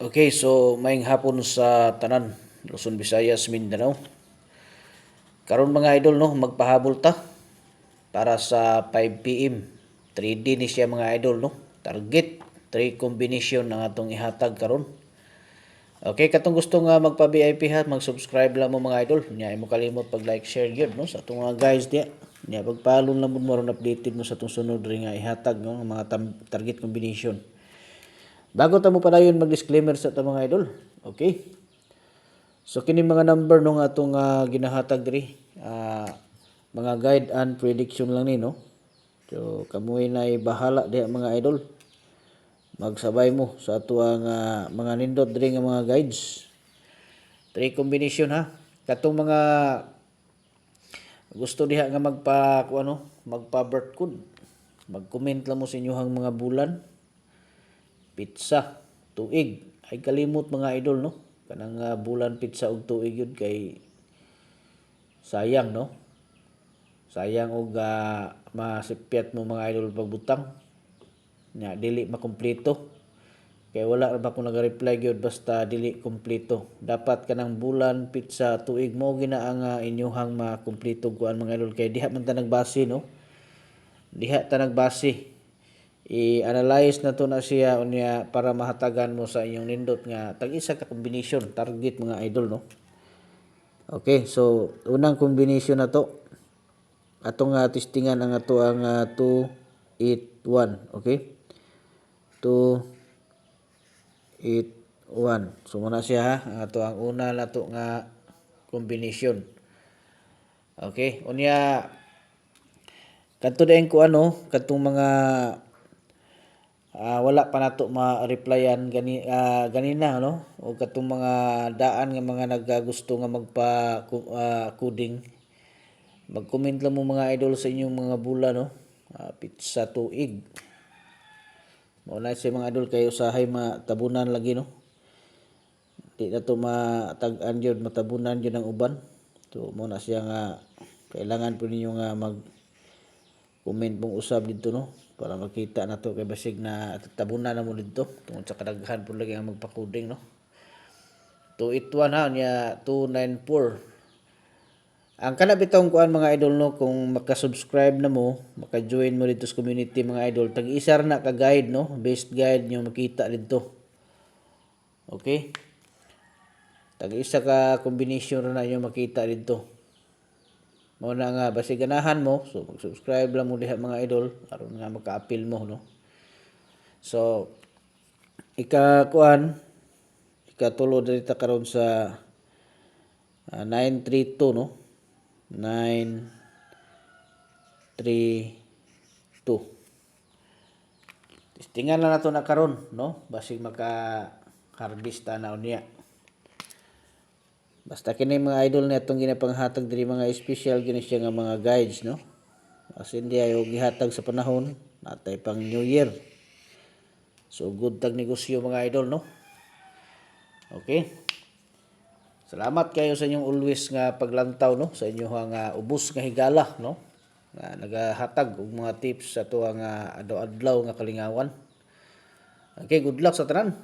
Okay, so maayong hapon sa tanan, Luzon, Visayas, Mindanao. Karon mga idol no, magpahabol ta para sa 5 PM. 3D ni siya mga idol no. Target 3 combination ang atong ihatag karon. Okay, katong gusto nga magpa-VIP ha, mag-subscribe lang mo mga idol. Nya imo kalimot pag-like, share gyud no sa atong mga guys diya. Nya pag-follow lang mo ron updated mo sa atong sunod ring nga ihatag no mga target combination. Bago ta mo padayon mag-disclaimer sa atong mga idol. Okay? So kini mga number no nga atong ginahatag diri, mga guide and prediction lang ni no. So kamuy na bahala diha mga idol. Magsabay mo sa ato ang mga nindot diri nga mga guides. 3 combination ha. Katong mga gusto diha nga magpa birth code. Mag-comment lang mo sa inyohang mga bulan, pizza, tuig. Ay kalimot mga idol no. Kanang bulan, pizza ug tuig yun kay sayang no. Sayang og masipyat mo mga idol pagbutang. Nya dili makumpleto. Kay wala ba ko nag-reply gyud basta dili kumpleto. Dapat kanang bulan, pizza, tuig mo gina ang inyohang makumpleto kuan mga idol kay diha man ta nagbase no. Diha ta nagbase. I-analyze na to na siya unya para mahatagan mo sa inyong nindot nga tag-isa ka combination target mga idol no. Okay, so unang combination na to atong testingan ang ato ang 281, okay? 281. So muna siya ha, ang ato ang una nato nga combination. Okay, unya kadto dayon ko kadtong mga wala pa nato ma-replyan ganina no o katong mga daan nga mga naggusto nga magpa coding. Mag-comment lang mo mga idol sa inyong mga bula no. Pizza tuig. Mao na sa mga idol kayo usahay matabunan lagi no. Di na to matag-an gyud matabunan gyud ang uban. So mo na siya nga kailangan po ninyo nga mag-comment pong usab dito no para makita na to kay basig na tabunan na mo dito tungod sa kadaghan po lagi ang magpa-coding no. 281 ha nya 294. Ang kana bitong kuan mga idol no kung maka-subscribe na mo, maka-join mo dito sa community mga idol, tag-isa na ka guide no, best guide nyo makita dito. Okay? Tag-isa ka combination na nyo makita dito. Mao na nga basi ganahan mo, so mag-subscribe lang mo diha mga idol aron nga maka-appeal mo no. So ikatulo diri ta karon sa 932 no. 932. Testingan na nato na karon no basig maka-harvest na unya. Basta kini mga idol na itong ginapanghatag diri mga special gini siya nga mga guides no. As hindi ayo gihatag sa panahon natay pang New Year. So good tag negosyo mga idol no. Okay? Salamat kayo sa inyong always nga paglantaw no sa inyong ubos nga higala no. Nga nagahatag og mga tips sa tuwa nga adlaw-adlaw nga kalingawan. Okay, good luck sa tanan.